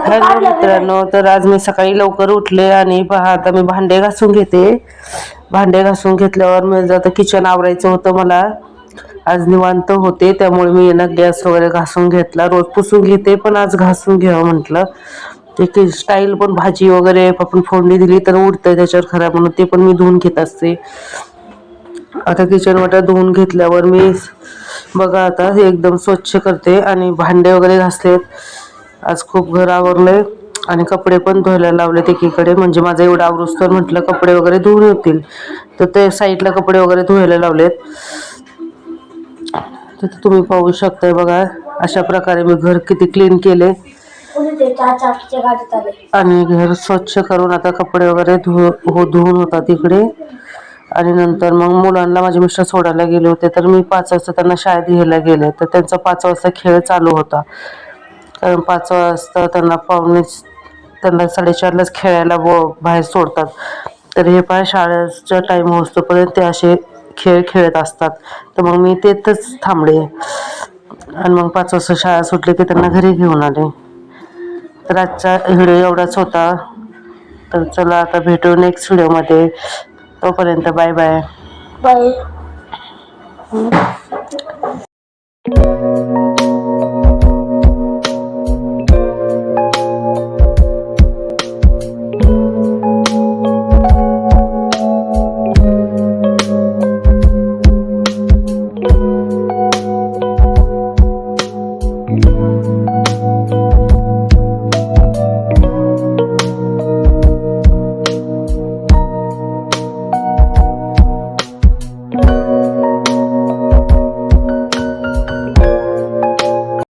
Hello मित्रांनो, तर आज मी सकाळी लवकर उठले आणि पहा आता मी भांडे घासून घेते. भांडे घासून घेतल्यावर मी आता किचन आवरायचं होतं मला. आज निवांत होते त्यामुळे मी ना गॅस वगैरे घासून घेतला. रोज पुसून घेते पण आज घासून घ्यावं म्हटलं. ते स्टाईल पण भाजी वगैरे आपण फोडणी दिली तर उडतंय त्याच्यावर खराब म्हणून ते पण मी धुवून घेत असते. आता किचन वाटा धुवून घेतल्यावर मी बघा आता हे एकदम स्वच्छ करते आणि भांडे वगैरे घासलेत. आज खूप घर आवरलंय आणि कपडे पण धुवायला लावलेत एकीकडे, म्हणजे माझं एवढं आवरुस्तर म्हटलं कपडे वगैरे धुवून होतील. तर ते साईडला कपडे वगैरे धुवायला लावलेत. तर तुम्ही पाहू शकताय बघा, अशा प्रकारे मी घर किती क्लीन केले आणि घर स्वच्छ करून आता कपडे वगैरे धुवून होतात इकडे. आणि नंतर मग मुलांना माझे मिस्टर सोडायला गेले होते, तर मी 5 वाजता त्यांना शाळेत घ्यायला गेले. तर त्यांचा 5 वाजता खेळ चालू होता, कारण 5 वाजता त्यांना 4:30लाच खेळायला बाहेर सोडतात. तर हे पण शाळेचा टाईम होतोपर्यंत ते असे खेळ खेळत असतात. तर मग मी तिथंच थांबले आणि मग 5 वाजता शाळा सुटली की त्यांना घरी घेऊन आले. तर आजचा व्हिडिओ एवढाच होता. तर चला आता भेटू नेक्स्ट व्हिडिओमध्ये. तोपर्यंत बाय बाय. बाय.